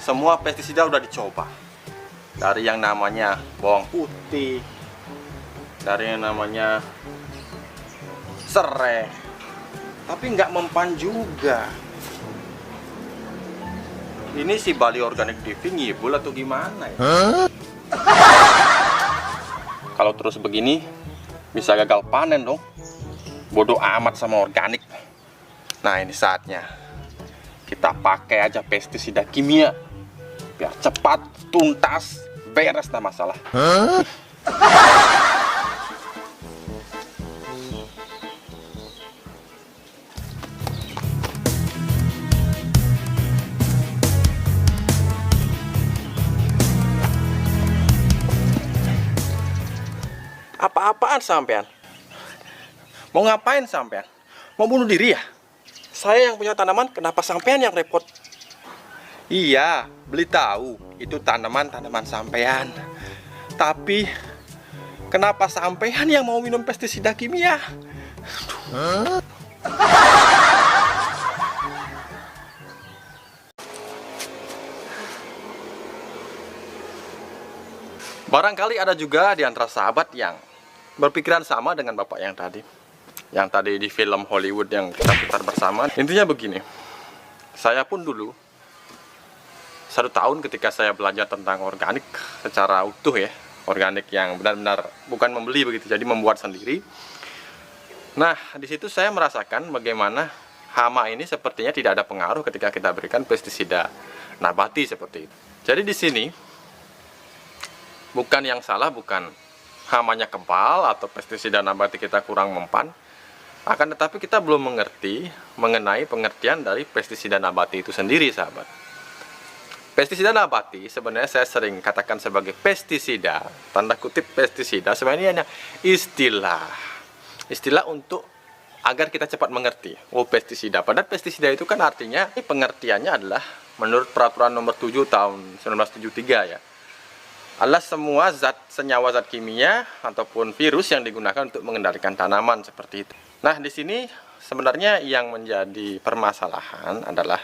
semua pestisida udah dicoba. Dari yang namanya bawang putih, dari yang namanya serai, tapi nggak mempan juga. Ini si Bali Organic Living ngibul atau gimana ya? Kalau terus begini bisa gagal panen dong. Bodoh amat sama organik. Nah, ini saatnya kita pakai aja pestisida kimia biar cepat, tuntas, beres dah masalah. Apa-apaan sampean? Mau ngapain sampean? Mau bunuh diri ya? Saya yang punya tanaman, kenapa sampean yang repot? Iya, beli tahu itu tanaman-tanaman sampean. Tapi kenapa sampean yang mau minum pestisida kimia? Barangkali ada juga di antara sahabat yang berpikiran sama dengan bapak yang tadi. Yang tadi di film Hollywood yang kita putar bersama. Intinya begini, saya pun dulu 1 tahun ketika saya belajar tentang organik secara utuh ya, organik yang benar-benar bukan membeli begitu, jadi membuat sendiri. Nah, di situ saya merasakan bagaimana hama ini sepertinya tidak ada pengaruh ketika kita berikan pestisida nabati seperti itu. Jadi di sini bukan yang salah, bukan hamanya kebal atau pestisida nabati kita kurang mempan, akan tetapi kita belum mengerti mengenai pengertian dari pestisida nabati itu sendiri, sahabat. Pestisida nabati sebenarnya saya sering katakan sebagai pestisida, tanda kutip pestisida, sebenarnya ini hanya istilah untuk agar kita cepat mengerti. Oh, pestisida, padahal pestisida itu kan artinya, pengertiannya adalah menurut peraturan nomor 7 tahun 1973 ya, adalah semua senyawa zat kimia ataupun virus yang digunakan untuk mengendalikan tanaman seperti itu. Nah, di sini sebenarnya yang menjadi permasalahan adalah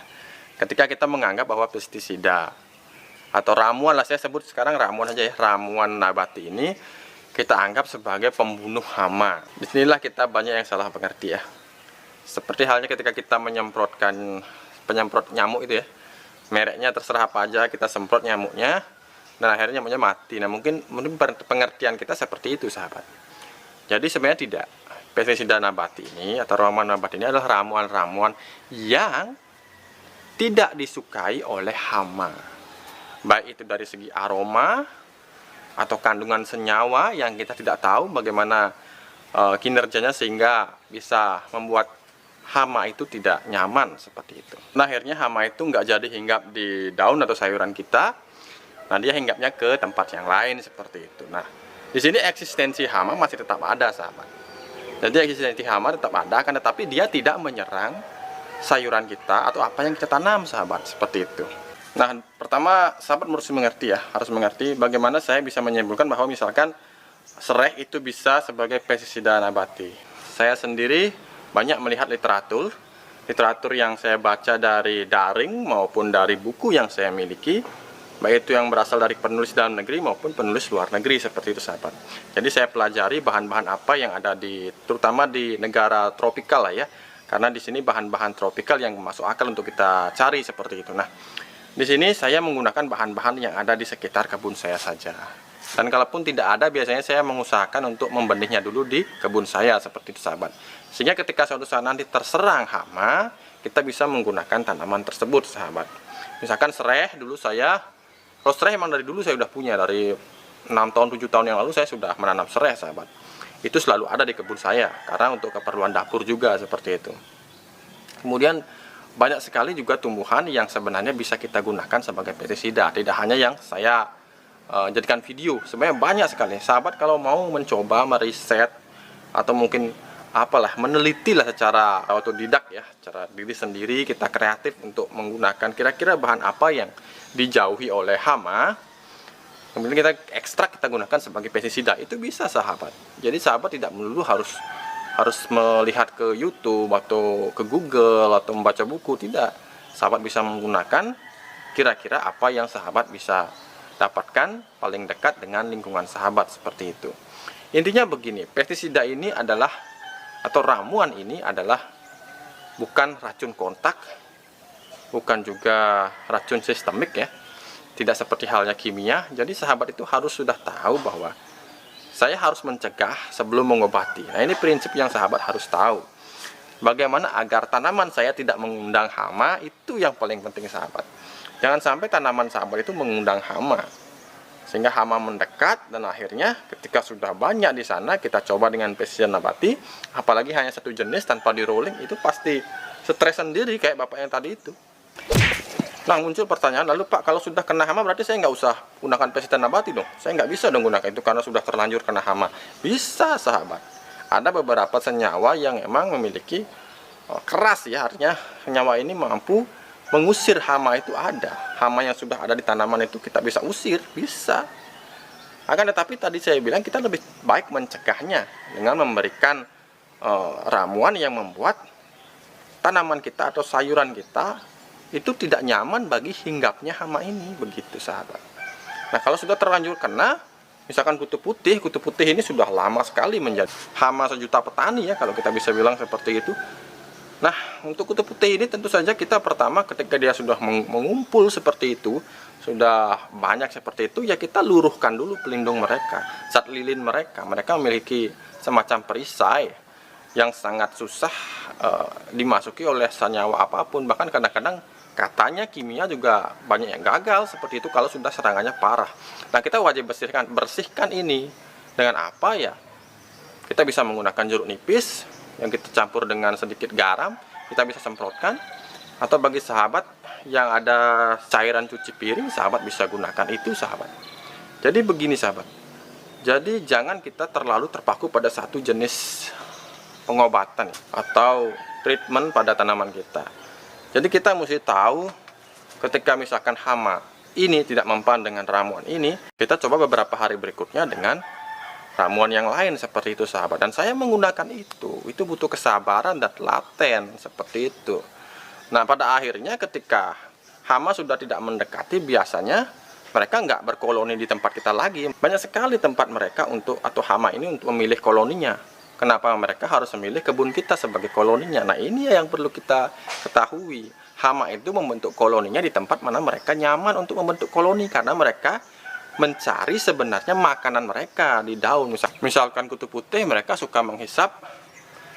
ketika kita menganggap bahwa pestisida atau ramuan, lah saya sebut sekarang ramuan aja ya, ramuan nabati ini kita anggap sebagai pembunuh hama. Disinilah kita banyak yang salah mengerti ya. Seperti halnya ketika kita menyemprotkan penyemprot nyamuk itu ya, mereknya terserah apa aja kita semprot nyamuknya, dan akhirnya nyamuknya mati. Nah, mungkin pengertian kita seperti itu, sahabat. Jadi sebenarnya tidak. Pestisida nabati ini atau ramuan nabati ini adalah ramuan-ramuan yang tidak disukai oleh hama. Baik itu dari segi aroma atau kandungan senyawa yang kita tidak tahu bagaimana kinerjanya sehingga bisa membuat hama itu tidak nyaman seperti itu. Nah, akhirnya hama itu nggak jadi hinggap di daun atau sayuran kita. Nah, dia hinggapnya ke tempat yang lain seperti itu. Nah, di sini eksistensi hama masih tetap ada, sahabat. Jadi eksistensi hama tetap ada, kan, tetapi dia tidak menyerang sayuran kita atau apa yang kita tanam, sahabat, seperti itu. Nah, pertama sahabat harus mengerti bagaimana saya bisa menyimpulkan bahwa misalkan serai itu bisa sebagai pestisida nabati. Saya sendiri banyak melihat literatur yang saya baca dari daring maupun dari buku yang saya miliki, baik itu yang berasal dari penulis dalam negeri maupun penulis luar negeri seperti itu, sahabat. Jadi saya pelajari bahan-bahan apa yang ada terutama di negara tropikal lah ya, karena di sini bahan-bahan tropikal yang masuk akal untuk kita cari seperti itu. Nah, di sini saya menggunakan bahan-bahan yang ada di sekitar kebun saya saja. Dan kalaupun tidak ada, biasanya saya mengusahakan untuk membenihnya dulu di kebun saya seperti itu, sahabat. Sehingga ketika suatu saat nanti terserang hama, kita bisa menggunakan tanaman tersebut, sahabat. Misalkan serai dulu kalau serai memang dari dulu saya sudah punya, dari 6 tahun 7 tahun yang lalu saya sudah menanam serai, sahabat. Itu selalu ada di kebun saya karena untuk keperluan dapur juga seperti itu. Kemudian banyak sekali juga tumbuhan yang sebenarnya bisa kita gunakan sebagai pestisida, tidak hanya yang saya jadikan video. Sebenarnya banyak sekali, sahabat. Kalau mau mencoba meriset atau mungkin meneliti lah secara otodidak ya, cara diri sendiri, kita kreatif untuk menggunakan kira-kira bahan apa yang dijauhi oleh hama, kemudian kita ekstrak, kita gunakan sebagai pestisida, itu bisa, sahabat. Jadi sahabat tidak melulu harus melihat ke YouTube atau ke Google atau membaca buku, tidak. Sahabat bisa menggunakan kira-kira apa yang sahabat bisa dapatkan paling dekat dengan lingkungan sahabat, seperti itu. Intinya begini, pestisida ini adalah, atau ramuan ini adalah bukan racun kontak, bukan juga racun sistemik ya, tidak seperti halnya kimia. Jadi sahabat itu harus sudah tahu bahwa saya harus mencegah sebelum mengobati. Nah, ini prinsip yang sahabat harus tahu. Bagaimana agar tanaman saya tidak mengundang hama, itu yang paling penting sahabat. Jangan sampai tanaman sahabat itu mengundang hama, sehingga hama mendekat, dan akhirnya ketika sudah banyak di sana kita coba dengan pestisida nabati, apalagi hanya satu jenis tanpa di rolling, itu pasti stres sendiri kayak bapak yang tadi itu. Nah, muncul pertanyaan, lalu Pak, kalau sudah kena hama berarti saya nggak usah gunakan pestisida nabati dong? Saya nggak bisa dong gunakan itu karena sudah terlanjur kena hama. Bisa sahabat, ada beberapa senyawa yang emang memiliki keras ya, artinya senyawa ini mampu mengusir hama. Itu ada hama yang sudah ada di tanaman itu kita bisa usir, bisa. Akan tetapi tadi saya bilang kita lebih baik mencegahnya dengan memberikan ramuan yang membuat tanaman kita atau sayuran kita itu tidak nyaman bagi hinggapnya hama ini, begitu sahabat. Nah, kalau sudah terlanjur kena, misalkan kutu putih ini sudah lama sekali menjadi hama sejuta petani ya, kalau kita bisa bilang seperti itu. Nah, untuk kutu putih ini tentu saja kita pertama ketika dia sudah mengumpul seperti itu, sudah banyak seperti itu, ya kita luruhkan dulu pelindung mereka, zat lilin mereka. Mereka memiliki semacam perisai yang sangat susah dimasuki oleh senyawa apapun. Bahkan kadang-kadang katanya kimia juga banyak yang gagal seperti itu kalau sudah serangannya parah. Nah, kita wajib bersihkan ini dengan apa ya? Kita bisa menggunakan jeruk nipis yang kita campur dengan sedikit garam, kita bisa semprotkan. Atau bagi sahabat yang ada cairan cuci piring, sahabat bisa gunakan itu sahabat. Jadi begini sahabat, jadi jangan kita terlalu terpaku pada satu jenis pengobatan atau treatment pada tanaman kita. Jadi kita mesti tahu ketika misalkan hama ini tidak mempan dengan ramuan ini, kita coba beberapa hari berikutnya dengan ramuan yang lain seperti itu sahabat. Dan saya menggunakan itu butuh kesabaran dan telaten seperti itu. Nah, pada akhirnya ketika hama sudah tidak mendekati, biasanya mereka nggak berkoloni di tempat kita lagi. Banyak sekali tempat mereka atau hama ini untuk memilih koloninya. Kenapa mereka harus memilih kebun kita sebagai koloninya? Nah, ini yang perlu kita ketahui. Hama itu membentuk koloninya di tempat mana mereka nyaman untuk membentuk koloni, karena mereka mencari sebenarnya makanan mereka di daun. Misalkan kutu putih, mereka suka menghisap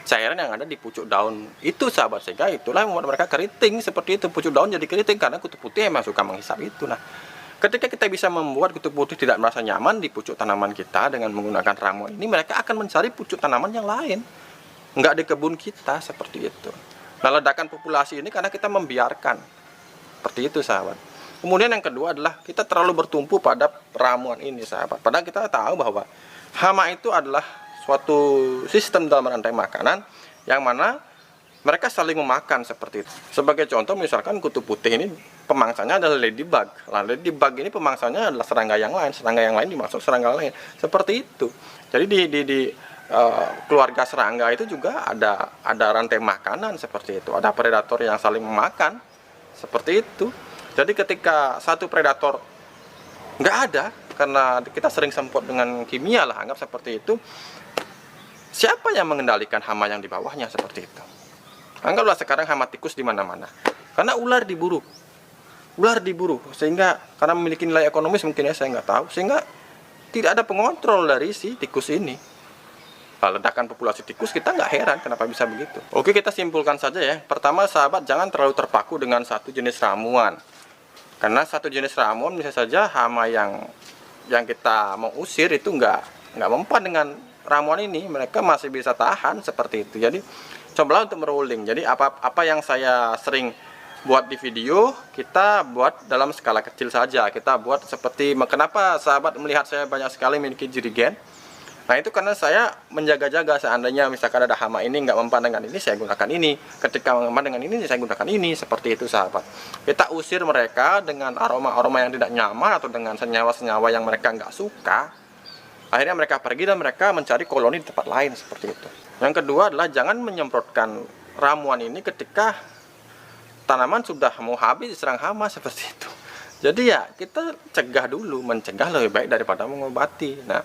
cairan yang ada di pucuk daun itu sahabat, sehingga itulah yang membuat mereka keriting seperti itu. Pucuk daun jadi keriting karena kutu putih emang suka menghisap itu. Nah, ketika kita bisa membuat kutu putih tidak merasa nyaman di pucuk tanaman kita dengan menggunakan ramuan ini, mereka akan mencari pucuk tanaman yang lain, nggak di kebun kita, seperti itu. Nah, ledakan populasi ini karena kita membiarkan seperti itu sahabat. Kemudian yang kedua adalah kita terlalu bertumpu pada ramuan ini sahabat. Padahal kita tahu bahwa hama itu adalah suatu sistem dalam rantai makanan yang mana mereka saling memakan seperti itu. Sebagai contoh, misalkan kutu putih ini pemangsanya adalah ladybug. Nah, ladybug ini pemangsanya adalah serangga yang lain. Serangga yang lain dimaksud serangga lain. Seperti itu. Jadi di keluarga serangga itu juga ada rantai makanan seperti itu. Ada predator yang saling memakan seperti itu. Jadi ketika satu predator nggak ada, karena kita sering semprot dengan kimia lah, anggap seperti itu, siapa yang mengendalikan hama yang di bawahnya seperti itu? Anggaplah sekarang hama tikus di mana-mana, karena ular diburu, sehingga karena memiliki nilai ekonomis mungkin ya, saya nggak tahu, sehingga tidak ada pengontrol dari si tikus ini. Ledakan populasi tikus, kita nggak heran kenapa bisa begitu. Oke, kita simpulkan saja ya. Pertama sahabat, jangan terlalu terpaku dengan satu jenis ramuan, karena satu jenis ramuan bisa saja hama yang kita mau usir itu nggak mempan dengan ramuan ini, mereka masih bisa tahan seperti itu. Jadi cobalah untuk merolling. Jadi apa yang saya sering buat di video, kita buat dalam skala kecil saja. Kita buat seperti, kenapa sahabat melihat saya banyak sekali memiliki jirigen? Nah, itu karena saya menjaga-jaga, seandainya misalkan ada hama ini nggak mempan dengan ini, saya gunakan ini. Ketika mempan dengan ini, saya gunakan ini. Seperti itu sahabat. Kita usir mereka dengan aroma-aroma yang tidak nyaman atau dengan senyawa-senyawa yang mereka nggak suka. Akhirnya mereka pergi dan mereka mencari koloni di tempat lain seperti itu. Yang kedua adalah jangan menyemprotkan ramuan ini ketika tanaman sudah mau habis diserang hama seperti itu. Jadi ya kita cegah dulu, mencegah lebih baik daripada mengobati. Nah,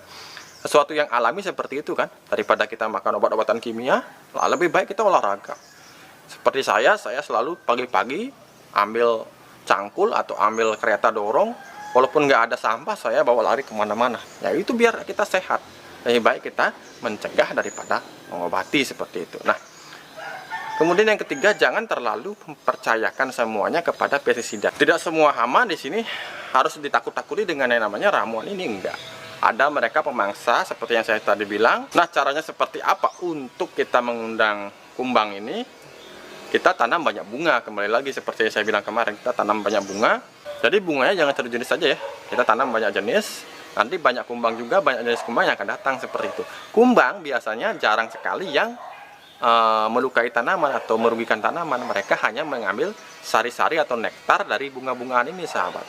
sesuatu yang alami seperti itu kan, daripada kita makan obat-obatan kimia, lebih baik kita olahraga. Seperti saya selalu pagi-pagi ambil cangkul atau ambil kereta dorong, walaupun nggak ada sampah saya bawa lari kemana-mana. Ya itu biar kita sehat. Lebih baik kita mencegah daripada mengobati seperti itu. Nah, kemudian yang ketiga, jangan terlalu mempercayakan semuanya kepada pestisida. Tidak semua hama di sini harus ditakut-takuti dengan yang namanya ramuan ini, enggak. Ada mereka pemangsa seperti yang saya tadi bilang. Nah, caranya seperti apa untuk kita mengundang kumbang ini? Kita tanam banyak bunga, kembali lagi seperti yang saya bilang kemarin, kita tanam banyak bunga. Jadi bunganya jangan satu jenis saja ya. Kita tanam banyak jenis. Nanti banyak kumbang juga, banyak jenis kumbang yang akan datang seperti itu. Kumbang biasanya jarang sekali yang melukai tanaman atau merugikan tanaman. Mereka hanya mengambil sari-sari atau nektar dari bunga-bungaan ini, sahabat.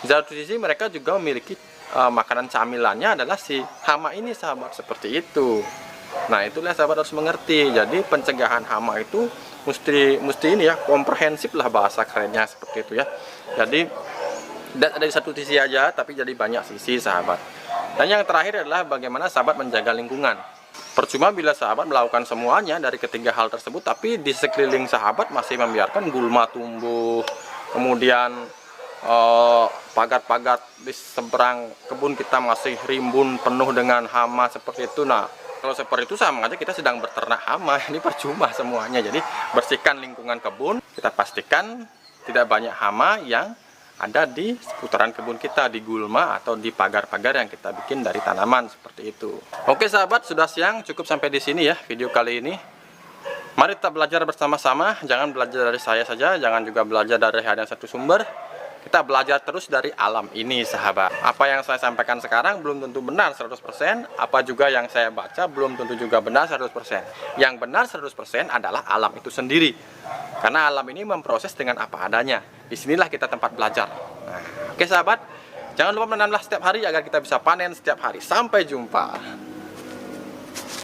Di satu sisi mereka juga memiliki makanan camilannya adalah si hama ini, sahabat, seperti itu. Nah, itulah sahabat harus mengerti. Jadi pencegahan hama itu mesti ini ya, komprehensif lah bahasa kerennya seperti itu ya. Jadi tidak dari satu sisi aja, tapi jadi banyak sisi, sahabat. Dan yang terakhir adalah bagaimana sahabat menjaga lingkungan. Percuma bila sahabat melakukan semuanya dari ketiga hal tersebut, tapi di sekeliling sahabat masih membiarkan gulma tumbuh, kemudian pagar-pagar di seberang kebun kita masih rimbun penuh dengan hama seperti itu. Nah, kalau seperti itu sama aja kita sedang berternak hama. Ini percuma semuanya. Jadi bersihkan lingkungan kebun, kita pastikan tidak banyak hama yang ada di seputaran kebun kita, di gulma atau di pagar-pagar yang kita bikin dari tanaman seperti itu. Oke sahabat, sudah siang, cukup sampai di sini ya video kali ini. Mari kita belajar bersama-sama, jangan belajar dari saya saja, jangan juga belajar dari hanya satu sumber. Kita belajar terus dari alam ini, sahabat. Apa yang saya sampaikan sekarang belum tentu benar 100%, apa juga yang saya baca belum tentu juga benar 100%. Yang benar 100% adalah alam itu sendiri. Karena alam ini memproses dengan apa adanya. Disinilah kita tempat belajar. Nah, oke sahabat, jangan lupa menanamlah setiap hari agar kita bisa panen setiap hari. Sampai jumpa.